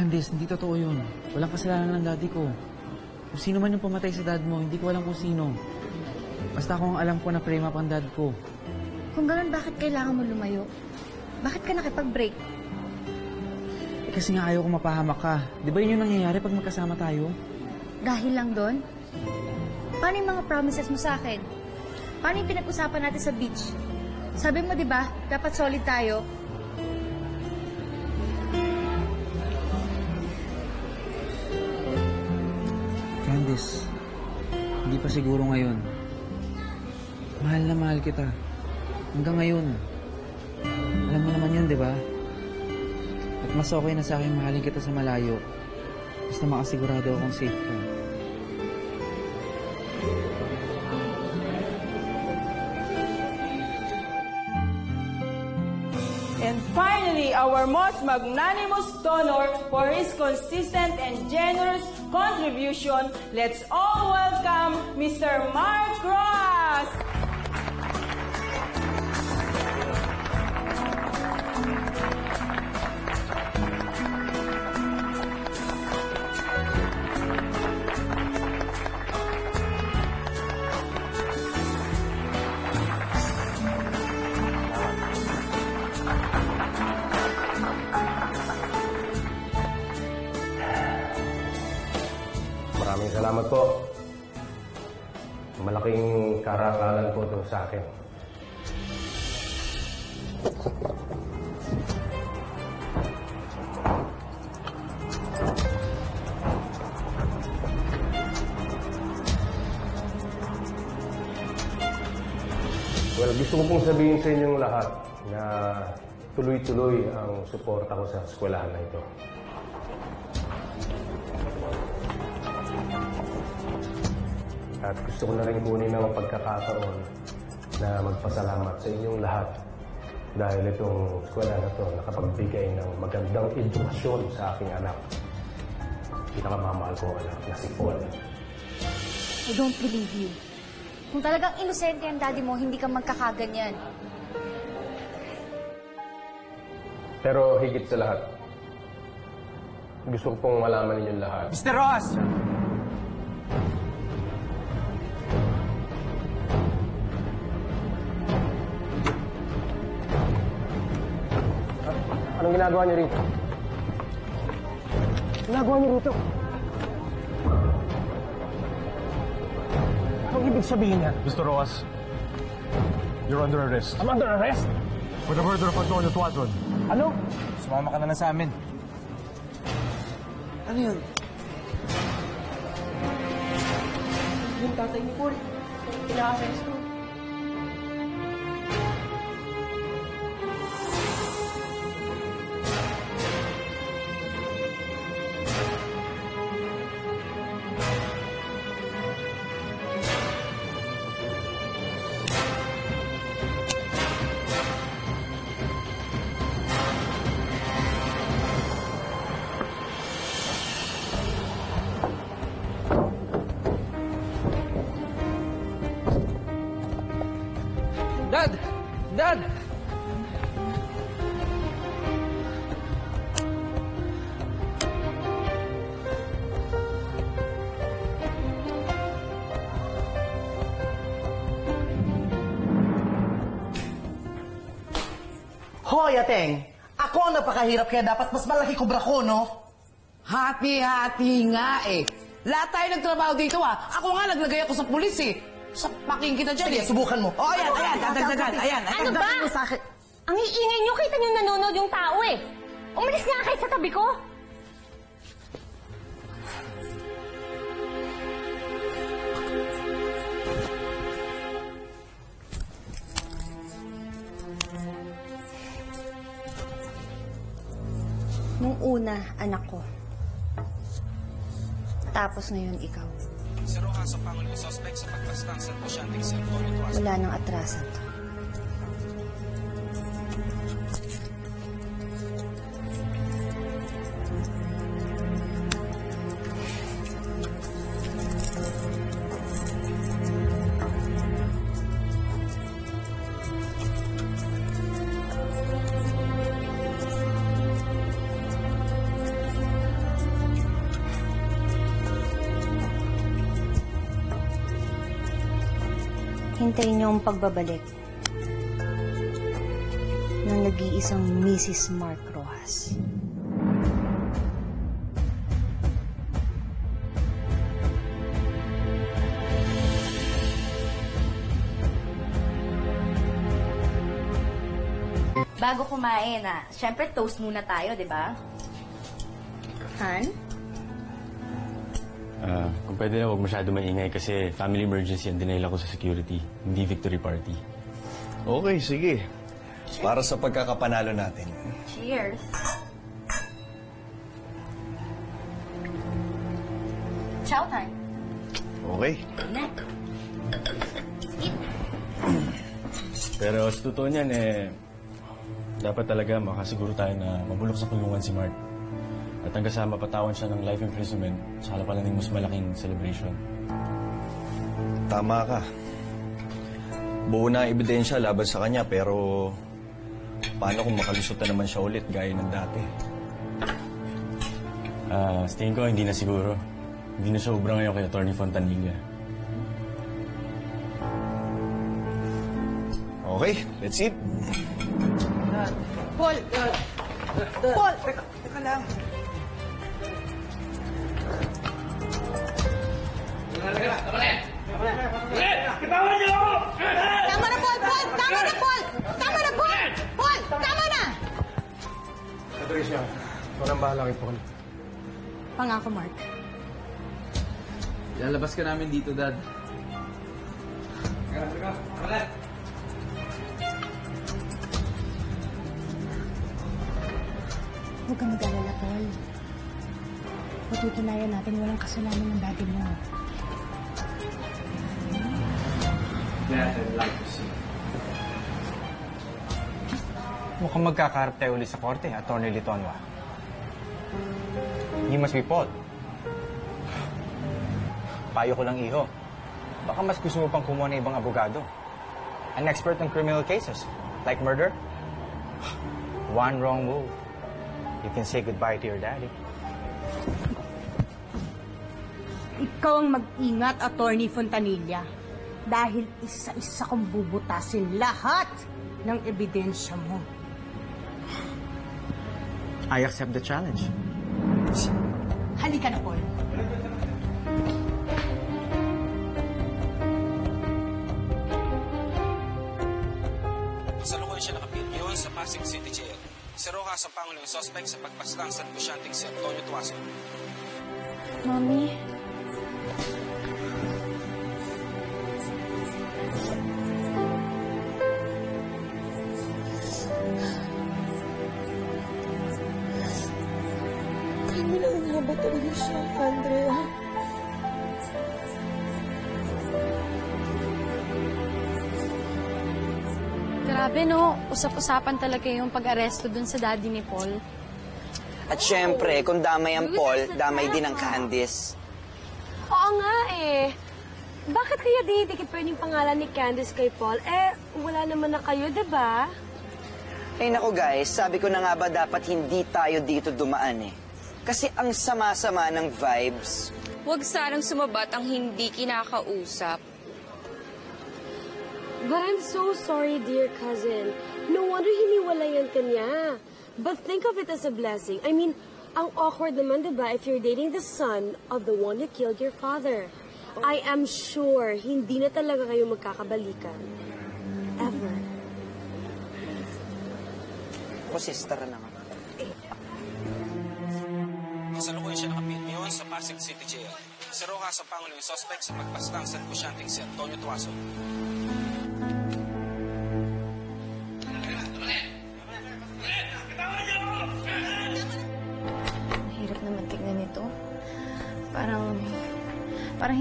Candice, hindi totoo yun. Walang kasalanan ng daddy ko. Kung sino man yung pumatay sa dad mo, hindi ko alam kung sino. Basta ako ang alam ko na frame up ang dad ko. Kung gano'n, bakit kailangan mo lumayo? Bakit ka nakipag-break? Kasi nga ayaw ko mapahamak ka. Di ba yun yung nangyayari pag magkasama tayo? Dahil lang doon? Paano yung mga promises mo sa akin? Paano yung pinag-usapan natin sa beach? Sabi mo, di ba, dapat solid tayo? Candice, hindi pa siguro ngayon. Mahal na mahal kita. Hanggang ngayon. Alam mo naman yun, di ba? At mas okay na sa akin mahalin kita sa malayo. Basta makasigurado akong safe ka. And finally, our most magnanimous donor for his consistent and generous contribution, let's all welcome Mr. Mark Ross! Maraming salamat po. Malaking karangalan po ito sa akin. Well, gusto ko pong sabihin sa inyong lahat na tuloy-tuloy ang suporta ko sa eskwelahan na ito. At gusto ko na rin kunin ang pagkakataon na magpasalamat sa inyong lahat dahil itong eskwela na ito nakapagbigay ng magandang edukasyon sa aking anak. Pinakamamahal ko anak na si Paul. I don't believe you. Kung talagang inosente ang daddy mo, hindi ka magkakaganyan. Pero higit sa lahat, gusto ko pong malaman ninyong lahat. Mr. Ross! Anong ginagawa niyo rito? Ginagawa niyo rito? Anong ibig sabihin niya? Mr. Ross, you're under arrest. I'm under arrest? For the murder of Antonio Tuazon. Ano? Sumama ka na sa amin. Ano yun? Yung tatay ni Paul, ina-arresto. Dad! Dad! Hoy, Ateng! Ako ang napakahirap kaya dapat mas malaki kubra ko, no? Hati-hati nga eh. Lahat tayo nagtrabaho dito Ako nga naglagay ako sa pulis eh. Sapaking kita dyan Sige, subukan mo. Oh, ayan, dadagdagan. Ayan. Ano ba? Ang iingay nyo, kita nyo nanonood yung tao eh. Umalis nga kayo sa tabi ko. Nung una, anak ko. Tapos ngayon, ikaw. Sir Rojas ang pangulong suspect sa pagpastang sa pasyenteng si Antonio Tuazon. Wala nang atrasan to. Hintayin niyo ang pagbabalik ng nag-iisang Mrs. Mark Rojas. Bago kumain, syempre toast muna tayo, di ba? Han? Kung pwede na, huwag masyado maingay kasi family emergency ang dinail ako sa security, hindi victory party. Okay, sige. Para sa pagkakapanalo natin. Cheers! Chow time! Okay. Na. Pero sa totoo niyan, dapat talaga makasiguro tayo na mabulok sa kulungan si Mark. At hanggang sa mapatawan siya ng life imprisonment, saka pala ng mas malaking celebration. Tama ka. Buo na ang ebidensya laban sa kanya, pero paano kung makalusot na naman siya ulit gaya ng dati? Sa tingin ko, hindi na siguro. Hindi na siya ubra ngayon kay Atty. Fontanilla. Okay, let's eat. Paul! Paul! Teka lang. Tama na, Paul! Paul! Tama na, Paul! Tama na, Paul! Paul! Tama na! Patricia, parang bahala kay Paul. Pangako, Mark. Lalabas ka namin dito, Dad. Huwag kang mag-alala, Paul. Patutunayan natin walang kasalanan ng daddy mo. Mukhang magkakaharap tayo ulit sa korte, Atty. Litonwa. He must be Paul. Payo ko lang, iho. Baka mas gusto mo pang kumuha ng ibang abogado. An expert on criminal cases, like murder. One wrong move, you can say goodbye to your daddy. Ikaw ang mag-ingat, Atty. Fontanilla. Dahil isa-isa kong bubutasin lahat ng ebidensya mo. I accept the challenge. Halika na, Paul. Kasalukuyan siya nakapilyon sa Pasig City Jail. Si Rojas ang pangulong suspect sa pagpaslang sa negosyanteng si Antonio Tuason. Mommy? Kriminal nga ba talaga siya, Andrea? Grabe, no? Usap-usapan talaga yung pag-aresto dun sa daddy ni Paul. At syempre, kung damay ang Paul, damay din ang Candice. Oo nga eh. Bakit kaya dinidikit pa yung pangalan ni Candice kay Paul? Wala naman na kayo, diba? Ay naku guys, sabi ko na nga ba dapat hindi tayo dito dumaan eh. Kasi ang sama-sama ng vibes. Huwag sanang sumabat ang hindi kinakausap. But I'm so sorry, dear cousin. No wonder hiniwalayan ka niya. But think of it as a blessing. I mean, ang awkward naman, diba, if you're dating the son of the one who killed your father. I am sure hindi na talaga kayo magkakabalikan. Ever. O sister na nga. Kasalukuyan siya nakapilyon sa Pasig City Jail. Si Rojas ang pangulong suspect sa pagpaslang sa negosyanteng si Antonio Tuason. Hirap naman tignan nito. Parang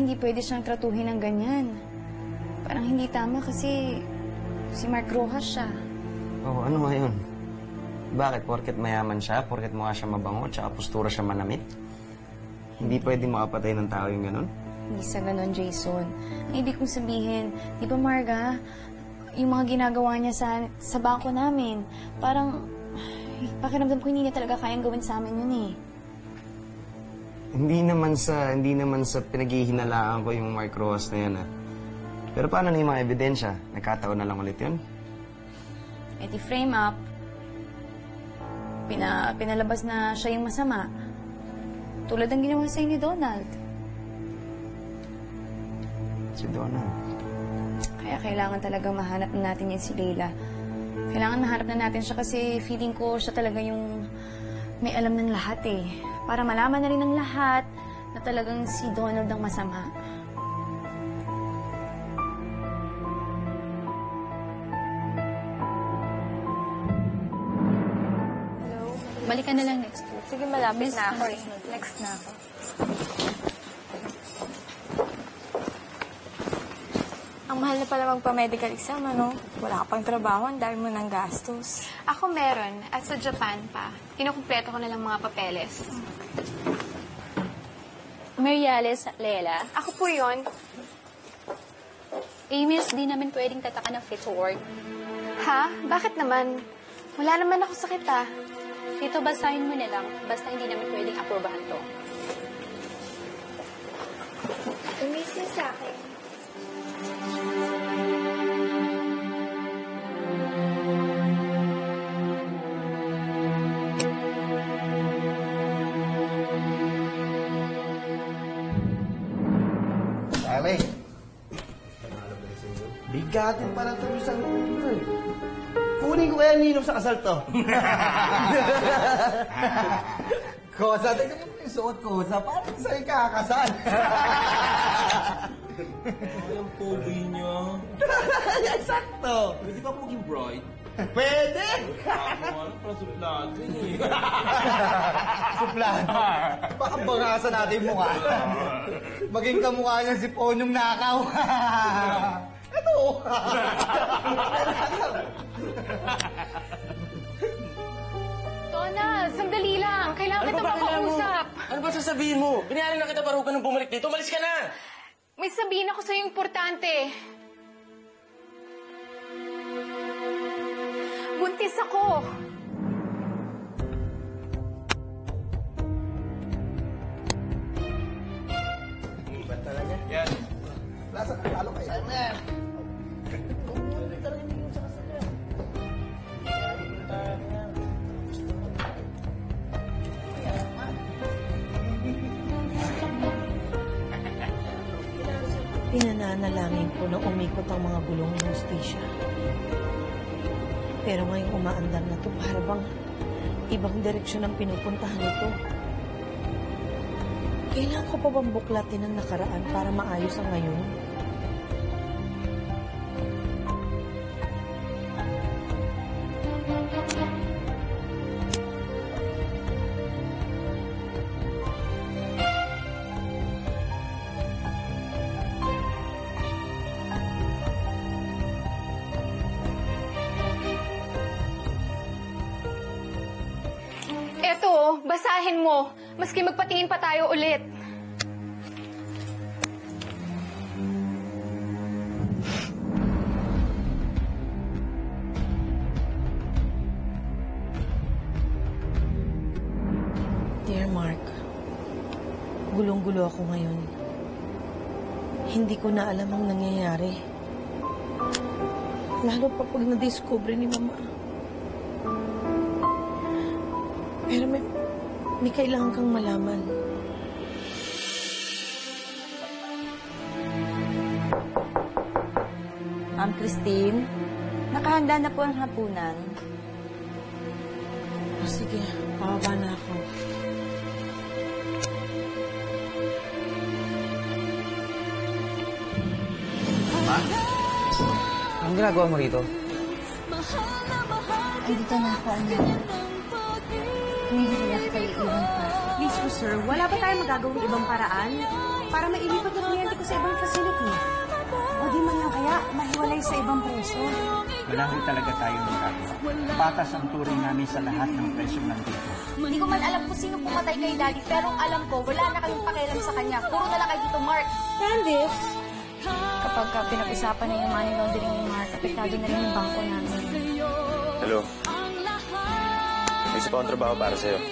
hindi pwede siyang tratuhin ng ganyan. Parang hindi tama kasi si Mark Rojas siya. Oo, ano nga yun? Bakit? Porket mayaman siya? Porket mukha siya mabango? Tsaka postura siya manamit? Hindi pwede makapatay ng tao yung ganun? Hindi sa ganun, Jason. Ang ibig kong sabihin, di ba, Marga, yung mga ginagawa niya sa bangko namin, parang pakiramdam ko hindi niya talaga kayang gawin sa amin yun eh. Hindi naman sa pinaghihinalaan ko yung Mark Rojas na yan, ah. Pero paano na yung mga ebidensya? Nagkataon na lang ulit yun? Eh di frame up. Pinalabas na siya yung masama. Tulad ng ginawa sa'yo ni Donald. Si Donald. Kaya kailangan talaga mahanap na natin yun si Leila. Kailangan mahanap na natin siya kasi feeling ko siya talaga yung may alam ng lahat eh. Para malaman na rin ng lahat na talagang si Donald ang masama. Balikan na lang next week. Sige, malapit na ako eh. Next na ako. Ang mahal na pala magpa-medical exam, ano? Wala ka pang trabaho, ang dami mo ng gastos. Ako meron. At sa Japan pa. Kinukumpleto ko na lang mga papeles. Mariales, Leila. Ako po yun. Miss, di namin pwedeng tataka ng fit to work. Ha? Bakit naman? Wala naman ako sakit ah. Dito, basahin mo na lang. Basta hindi namin pwedeng aprobahan to. Umis niya sa akin. Pare, bigatin pa lang ito isang ulo. Kunin ko kaya ninom sa kasal to. Kosa, tingnan mo yung suot ko. Parang sa'yo kakasal. Ang pogi niya. Eksakto. Pwede ba maging bride? Pwede! Parang suplado eh. Suplado? Baka bangasan natin yung mukha. Maging kamukha niya si Ponyong Nakaw. Ito! Donald, sandali lang. Kailangan kita makausap. Ano ba sasabihin mo? Binayaran na kita barugan nung bumalik dito. Umalis ka na! May sabihin ako sa'yo importante. Buntis ako. Iba talaga. Yan. Lasa, talo kayo. Simon! Pinananalangin ko na umikot ang mga gulong ng hustisya. Pero ngayong umaandar na to, para bang ibang direksyon ang pinupuntahan nito. Kailangan ko pa bang buklatin ang nakaraan para maayos ang ngayon? Eto, basahin mo. Maski magpatingin pa tayo ulit. Dear Mark, gulong-gulo ako ngayon. Hindi ko na alam ang nangyayari. Lalo pa pag na-discover ni Mama. Pero may kailangan kang malaman. Ma'am Christine, nakahanda na po ang hapunan. O sige, pababa na ako. Ma? Anong ginagawa mo rito? Ay, dito na ako, anak. Hindi ko lang kayo iwan pa. Please po, sir, wala ba tayong magagawang ibang paraan para mailipat yung kliyente ko sa ibang facility? O di man lang kaya mahiwalay sa ibang preso? Wala rin talaga tayong magagawa. Patas ang turing namin sa lahat ng presyo nandito. Hindi ko man alam kung sino pumatay kay Daddy, pero ang alam ko, wala na kayong pakialam sa kanya. Puro na lang kay Tito Mark. Candice? Kapag pinag-usapan na yung money laundering ni Mark, apektado na rin yung bangko namin. Hello. May isa pa akong trabaho para sa'yo.